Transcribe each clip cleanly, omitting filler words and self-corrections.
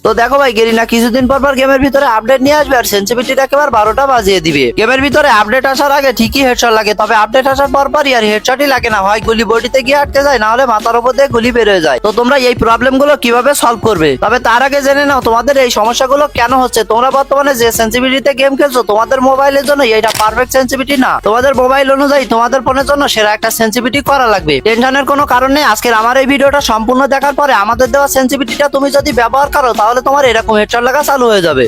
তো দেখো ভাই গেরিনা কিছুদিন পর পর গেমের ভিতরে আপডেট নিয়ে আসবে আর সেন্সিটিভিটি একেবারে 12টা বাজিয়ে দিবে। গেমের ভিতরে আপডেট আসার আগে ঠিকই হেডশট লাগে, তবে আপডেট আসার পর পরই আর হেডশটই লাগে না, হয় গুলি বডিতে গিয়ে আটকে যায়, না হলে মাথার উপর দিয়ে গুলি বের হয়ে যায়। তো তোমরা এই প্রবলেম গুলো কিভাবে সলভ করবে? তবে তার আগে জেনে নাও তোমাদের এই সমস্যাগুলো কেন হচ্ছে। তোমরা বর্তমানে যে সেন্সিটিভিটিতে গেম খেলছো তোমাদের মোবাইলের জন্য এটা পারফেক্ট সেন্সিটিভিটি না, তোমাদের মোবাইল অনুযায়ী তোমাদের ফোনের জন্য সেরা একটা সেন্সিটিভিটি করা লাগবে। টেনশনের কোনো কারণ নেই, আজকের আমার এই ভিডিওটা সম্পূর্ণ দেখার পরে আমাদের দেওয়া সেন্সিটিভিটিটা তুমি যদি ব্যবহার করো তাহলে তোমার এরকম হেডশট লাগা চালু হয়ে যাবে।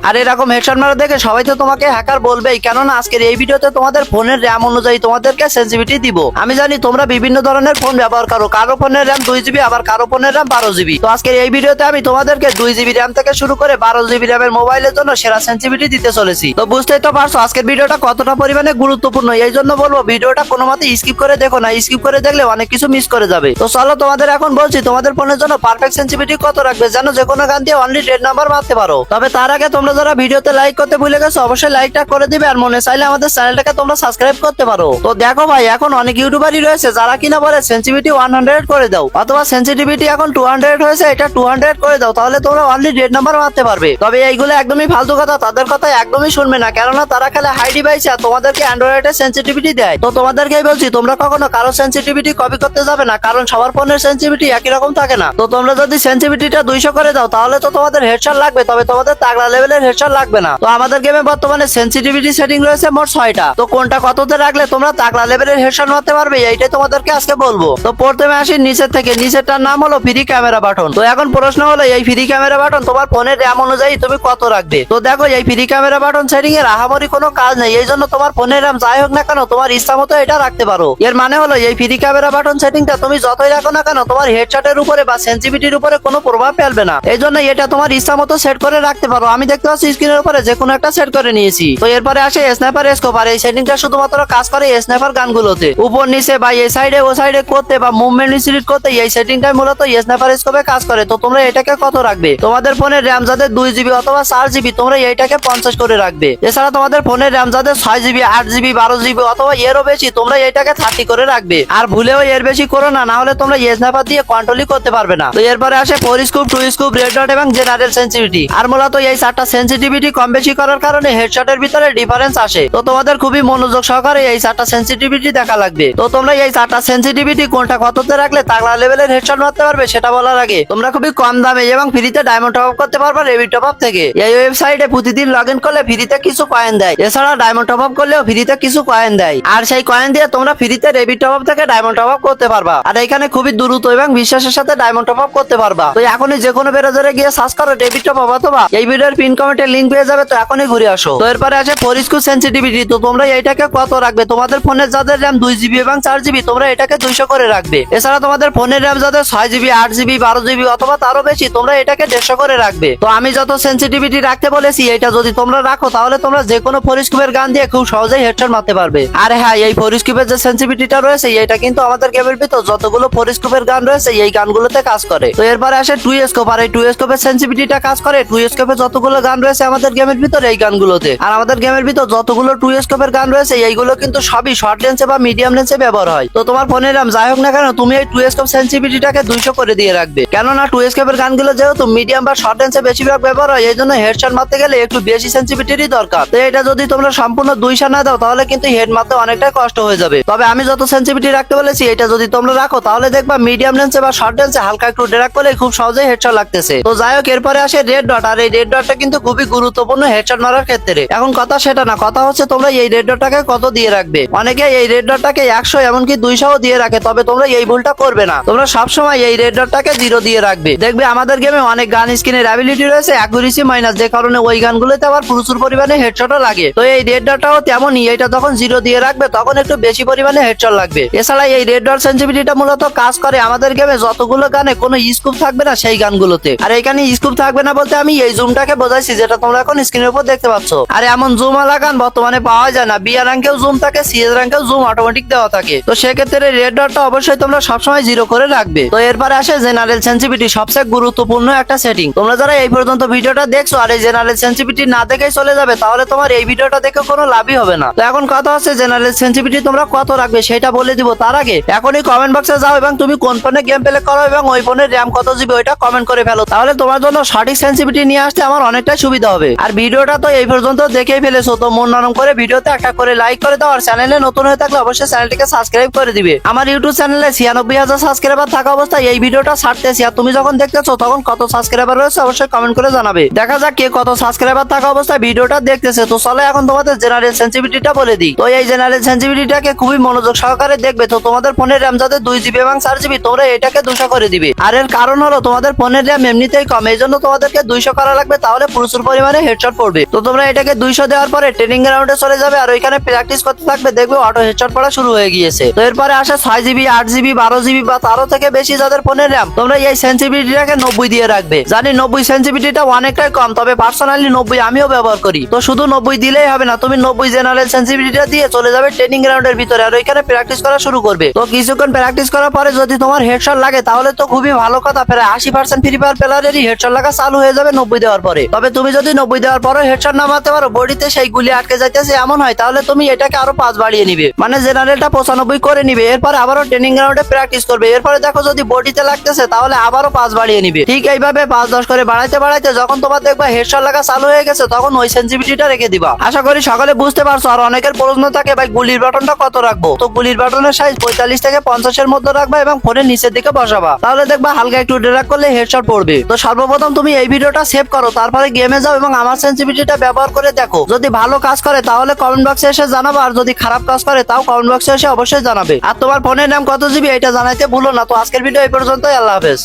আর এরকম হেডশট মারা দেখে সবাই তো তোমাকে হ্যাকার বলবেই, কেননা আজকের এই ভিডিওতে তোমাদের ফোনের র্যাম অনুযায়ী তোমাদেরকে সেন্সিটিভিটি দিব। আমি জানি তোমরা বিভিন্ন ধরনের ফোন ব্যবহার করো, কারো ফোনের র্যাম 2 জিবি আবার কারো ফোনের র্যাম 12 জিবি। তো আজকের এই ভিডিওতে আমি তোমাদেরকে 2 জিবি র্যাম থেকে শুরু করে 12 জিবি র্যামের মোবাইলের জন্য সেরা সেন্সিটিভিটি দিতে চলেছি। তো বুঝতেই তো পারছো আজকের ভিডিওটা কতটা পরিমাণে গুরুত্বপূর্ণ, এই জন্য বলবো ভিডিওটা কোনো মতে স্কিপ করে দেখো না, স্কিপ করে দেখলে অনেক কিছু মিস করে যাবে। তো চলো তোমাদের এখন বলছি তোমাদের ফোনের জন্য পারফেক্ট সেন্সিটিভিটি কত রাখবে, যেন যে কোনো গান দিয়ে অনলি 10 নাম্বার মারতে পারো। তবে তার আগে তোমরা যারা ভিডিওতে লাইক করতে ভুলে গেছো অবশ্যই লাইকটা করে দিবে, আর মনে চাইলে আমাদের চ্যানেলটাকে তোমরা সাবস্ক্রাইব করতে পারো। তো দেখো ভাই এখন অনেক ইউটিউবারই রয়েছে যারা কিনা বলে সেন্সিটিভিটি 100 করে দাও, অথবা সেন্সিটিভিটি এখন 200 হয়েছে এটা 200 করে দাও, তাহলে তোমরা অনলি 10 নাম্বার মারতে পারবে। তবে এইগুলো একদমই ফালতু কথা, তাদের কথা একদমই শুনবে না, কেননা তারা খেলে হাই ডিভাইসে আর তোমাদেরকে অ্যান্ড্রয়েডের সেন্সিটিভিটি দেয়। তো তোমাদেরকেই বলছি তোমরা কখনো কারো সেন্সিটিভিটি কপি করতে যাবে না, কারণ সবার ফোনের সেন্সিটিভিটি একই রকম থাকে না। তো তোমরা যদি সেন্সিটিভিটিটা 200 করে দাও তাহলে তো তোমাদের হেডশট লাগবে, তবে তোমাদের তাগড়া লেভেলের হেডশট লাগবে না। তো আমাদের গেমে বর্তমানে সেন্সিটিভিটি সেটিং রয়েছে মোট 6টা। তো কোনটা কততে রাখলে তোমরা তাগড়া লেভেলের হেডশট মারতে পারবে এইটাই তোমাদেরকে আজকে বলবো। তো প্রথমে আসি নিচের থেকে, নিচেরটার নাম হলো ফ্রি ক্যামেরা বাটন। তো এখন প্রশ্ন হলো এই ফ্রি ক্যামেরা বাটন তোমার ফোনের র্যাম অনুযায়ী তুমি কত রাখবে। তো দেখো এই ফ্রি ক্যামেরা বাটন সেটিং এর আহামরি কোনো কাজ নেই, এই জন্য তোমার ফোনের র্যাম যাই হোক না কেন তোমার ইচ্ছা মতো এটা রাখতে পারো। এর মানে হলো এই ফ্রি ক্যামেরা বাটন সেটিংটা তুমি যতই রাখো না কেন তোমার হেডশটের উপরে বা সেন্সিটিভিটির উপরে কোনো প্রভাব ফেলবে না, এই জন্য এটা তোমার ইচ্ছা মতো সেট করে রাখতে পারো। আমি দেখতে পাচ্ছি স্ক্রিনের উপরে যে কোনো একটা সেট করে নিয়েছি। তো এরপরে আসে স্নাইপার স্কোপ, আর এই সেটিংটা শুধুমাত্র কাজ করে স্নাইপার গানগুলোতে, উপর নিচে বা এই সাইডে ও সাইডে করতে বা মুভমেন্ট সিলেক্ট করতে এই সেটিংটাই মূলত স্নাইপার স্কোপে কাজ করে। তো তোমরা এটাকে কত রাখবে? তোমাদের ফোনের র্যাম যাদের 2 জিবি অথবা 4 জিবি তোমরা এইটাকে 50 করে রাখবে। এছাড়া তোমাদের ফোনের র্যাম যাদের 6 জিবি 8 জিবি 12 জিবি অথবা এরও বেশি তোমরা এইটাকে 30 করে রাখবে। আর ভুলেও এর বেশি করো না, না হলে তোমরা স্নাইপার দিয়ে কন্ট্রোলই করতে পারবে না। তো এরপরে আসে 4 স্কুপ 2 স্কুপ রেড ডট এবং জেনারেল সেন্সিটিভিটি। আর মূলত এই 4টা সেন্সিটিভিটি কম বেশি করার কারণে হেডশটের ভিতরে ডিফারেন্স আসে। তো তোমাদের খুবই মনোযোগ সহকারে এই 4টা সেন্সিটিভিটি দেখা লাগবে। তো তোমরা এই 4টা সেন্সিটিভিটি কোনটা কততে রাখলে তাগড়া লেভেলের হেডশট মারতে পারবে সেটা বলার আগে তোমরা খুবই কম দামে এবং ফ্রিতে ডায়মন্ড টপ আপ করতে পারবে রেবি টপ আপ থেকে। এই ওয়েবসাইটে প্রতিদিন লগইন করলে ফ্রিতে কিছু কয়েন দেয়, এছাড়া ডায়মন্ড টপ আপ করলেও ফ্রিতে কিছু কয়েন দেয়, আর সেই কয়েন দিয়ে তোমরা ফ্রিতে রেবি টপ আপ থেকে ডায়মন্ড টপ আপ করতে পারবা। আর এখানে খুবই দ্রুত এবং বিশ্বাসের সাথে ডায়মন্ড টপ আপ করতে পারবা। তো এখনই যে কোনো ব্রাউজারে গিয়ে সার্চ করো রেবি টপ আপ, অথবা এই ভিডিওর পিন কমেন্টে লিংক পেয়ে যাবে, তো এখনই ঘুরে আসো। তো এরপরে আছে 4 স্কুপ সেন্সিটিভিটি। তো তোমরা এইটাকে কত রাখবে? তোমাদের ফোনের যাদের র্যাম 2 জিবি এবং 4 জিবি তোমরা এটাকে 200 করে রাখবে। এছাড়া তোমাদের ফোনের র্যাম যাদের 6 জিবি 8 জিবি 12 জিবি অথবা তারও বেশি তোমরা এটাকে 150 করে রাখবে। তো আমি যত সেন্সিটিভিটি রাখতে বলেছি এটা যদি তোমরা রাখো তাহলে তোমরা যে কোনো 4 স্কুপের গান দিয়ে খুব সহজেই হেডশট মারতে পারবে। আর হ্যাঁ, এই 4 স্কুপের যে সেন্সিটিভিটিটা রয়েছে এটা কিন্তু আমাদের গেমের ভিতর যতগুলো 4 স্কুপের গান রয়েছে এই গানগুলোতে কাজ করে। তো এরপরে আসে 2 স্কোপ, আর এই 2 স্কোপের সেন্সিটিভিটিটা কাজ করে 2 স্কোপে যতগুলো গান রয়েছে আমাদের গেমের ভিতর এই গানগুলোতে। আর আমাদের গেমের ভিতর যতগুলো 2 স্কোপের গান রয়েছে এইগুলো কিন্তু সবই শর্ট লেন্সে বা মিডিয়াম লেন্সে ব্যবহার হয়। তো তোমার ফোনের র্যাম যাই হোক না কেন তুমি এই 2 স্কোপ সেন্সিটিভিটিটাকে 200 করে দিয়ে রাখবে, কেননা 2 স্কোপের গানগুলো যেহেতু মিডিয়াম বা শর্ট লেন্সে বেশিরভাগ ব্যবহার হয় এই জন্য হেডশট মারতে গেলে একটু বেশি সেন্সিটিভিটির দরকার। তো এটা যদি তোমরা সম্পূর্ণ 200 না দাও তাহলে কিন্তু হেড মারতে অনেকটাই কষ্ট হয়ে যাবে। তবে আমি যত সেন্সিটিভিটি রাখতে বলেছি এটা যদি তোমরা রাখো তাহলে দেখবা মিডিয়াম লেন্সে বা শর্ট লেন্সে হালকা একটু ড্র্যাগ করলে খুব সহজেই হেডশট লাগতেছে। তো যাই হোক এরপরে আসে রেড ডট, আর এই রেড ডটটা কিন্তু খুবই গুরুত্বপূর্ণ হেডশট মারার ক্ষেত্রে। এখন কথা সেটা না, কথা হচ্ছে তোমরা এই রেড ডটটাকে কত দিয়ে রাখবে। অনেকে এই রেড ডটটাকে 100 এমনকি 200 দিয়ে রাখে, তবে তোমরা এই ভুলটা করবে না। তোমরা সবসময় এই রেড ডটটাকে 0 দিয়ে রাখবে। দেখবে আমাদের গেমে অনেক গান স্কিনের অ্যাবিলিটি রয়েছে অ্যাকুরেসি মাইনাস, যে কারণে ওই গানগুলোতে আবার প্রচুর পরিমাণে হেডশটও লাগে। তো এই রেড ডটটাও তেমনই, এটা যখন 0 দিয়ে রাখবে তখন একটু বেশি পরিমাণে হেডশট লাগবে। এছাড়া এই রেড ডট সেন্সিটিভিটিটা মূলত কাজ করে আমাদের গেমে যতগুলো গানে কোনো স্কুপ থাকবে না সেই গানগুলোতে। আর এখানে স্কুপ থাকবে না বলতে আমি এই জুমটাকে বোঝাইছি, যেটা তোমরা এখন স্ক্রিনের উপর দেখতে পাচ্ছ। আর এমন জুম লাগান বর্তমানে পাওয়া যায় না। বিআর র্যাঙ্কেও জুম থাকে, সিএস র্যাঙ্কেও জুম অটোমেটিক দেওয়া থাকে। তো সেক্ষেত্রে রেড ডটটা অবশ্যই তোমরা সবসময় 0 করে রাখবে। তো এরপরে আসে জেনারেল সেন্সিটিভিটি, সবচেয়ে গুরুত্বপূর্ণ একটা সেটিং। তোমরা যারা এই পর্যন্ত ভিডিওটা দেখছো আর এই জেনারেল সেন্সিটিভিটি না দেখেই চলে যাবে, তাহলে তোমার এই ভিডিওটা দেখে কোনো লাভই হবে না। তো এখন কথা হচ্ছে জেনারেল সেন্সিটিভিটি তোমরা কত রাখবে সেটা বলে দিব। তার আগে এখনই কমেন্ট বক্সে যাও এবং তুমি কোন ফোনে গেম প্লে করো এবং ওই ফোনের র্যাম কত জিবি ওইটা কমেন্ট করে ফেলো। তাহলে তোমার জন্য সঠিক সেন্সিটিভিটি নিয়ে আসতে আমার অনেকটাই সুবিধা হবে। আর ভিডিওটা তো এই পর্যন্ত দেখেই ফেলেছো, তো মন নরম করে ভিডিওতে একটা করে লাইক করে দাও। আর চ্যানেলে নতুন হয়ে থাকলে অবশ্যই চ্যানেলটিকে সাবস্ক্রাইব করে দিবে। আমার ইউটিউব চ্যানেলে 96,000 সাবস্ক্রাইবার থাকা অবস্থায় এই ভিডিওটা ছাড়তেছি। আর তুমি যখন দেখতেছো তখন কত সাবস্ক্রাইবার রয়েছে অবশ্যই কমেন্ট করে জানাবে। দেখা যাক কে কত সাবস্ক্রাইবার থাকা অবস্থায় ভিডিওটা দেখতেছে। তো চলো এখন তোমাদের জেনারেল সেন্সিটিভিটিটা বলে দিই। তো এই জেনারেল সেন্সিটিভিটিটাকে খুবই মনোযোগ সহকারে দেখবে। তো তোমাদের ফোনের র্যাম যাতে 2 জিবি এবং 4 জিবি, তোমরা এটাকে 200 করে দিবে। আর এর কারণ হলো তোমাদের ফোনের র্যাম এমনিতেই কম, এই জন্য তোমাদেরকে 200 করা লাগবে, তাহলে প্রচুর পরিমাণে হেডশট পড়বে। তো তোমরা এটাকে 200 দেওয়ার পরে ট্রেনিং গ্রাউন্ডে চলে যাবে আর ওইখানে প্র্যাকটিস করতে থাকবে, দেখবে অটো হেডশট পড়া শুরু হয়ে গিয়েছে। তো এরপরে আসে 6 জিবি, 8 জিবি, 12 জিবি বা তারও থেকে বেশি যাদের ফোনের র্যাম, তোমরা এই সেন্সিটিভিটিটাকে 90 দিয়ে রাখবে। জানি 90 সেন্সিটিভিটিটা অনেকটাই কম, তবে পার্সোনালি 90 আমিও ব্যবহার করি। তো শুধু 90 দিলেই হবে না, তুমি 90 জেনারেল সেন্সিটিভিটিটা দিয়ে চলে যাবে ট্রেনিং গ্রাউন্ডের ভিতরে আর ওইখানে প্র্যাকটিস করা শুরু করবে। তো কিছুক্ষণ প্র্যাকটিস করার পরে যদি তোমার হেডশট লাগে তাহলে তো খুবই ভালো কথা, প্রায় 80% ফ্রি ফায়ার প্লেয়ারেরই হেডশট লাগা চালু হয়ে যাবে 90 দেওয়ার পরে। তবে তুমি যদি 90 দেওয়ার পরে হেডশট না মারতে পারো, বডিতে সেই গুলি আটকে যাইতেছে এমন হয়, তাহলে তুমি এটাকে আরো 5 বাড়িয়ে নিবে, মানে জেনারেলটা 95 করে নিবে। এরপরে আবারও ট্রেনিং গ্রাউন্ডে প্র্যাকটিস করবে। এরপরে দেখো যদি বডিতে লাগতেছে তাহলে আবারও 5 বাড়িয়ে নিবে। ঠিক এইভাবে 5-10 করে বাড়াইতে বাড়াইতে যখন তোমার দেখবা হেডশট লাগা চালু হয়ে গেছে, তখন ওই সেন্সিটিভিটিটা রেখে দিবা। আশা করি সকলে বুঝতে পারছো। আর অনেকের প্রশ্ন থাকে ভাই গুলির বাটনটা কত রাখবো, তো গুলির বাটনের সাইজ 45 থেকে 50 এর মধ্যে রাখবা এবং ফোনের নিচের দিকে বসাবা, তাহলে দেখবা হালকা একটু ড্র্যাগ করলে হেডশট পড়বে। তো সর্বপ্রথম তুমি এই ভিডিওটা সেভ করো, তারপরে গেমে যাও এবং আমার সেন্সিটিভিটিটা ব্যবহার করে দেখো। যদি ভালো কাজ করে তাহলে কমেন্ট বক্সে এসে জানাবো, আর যদি খারাপ কাজ করে তাও কমেন্ট বক্সে এসে অবশ্যই জানাবে। আর তোমার ফোনের নাম কত জিবি এটা জানাইতে ভুলো না। তো আজকের ভিডিও এই পর্যন্তই, আল্লাহ হাফেজ।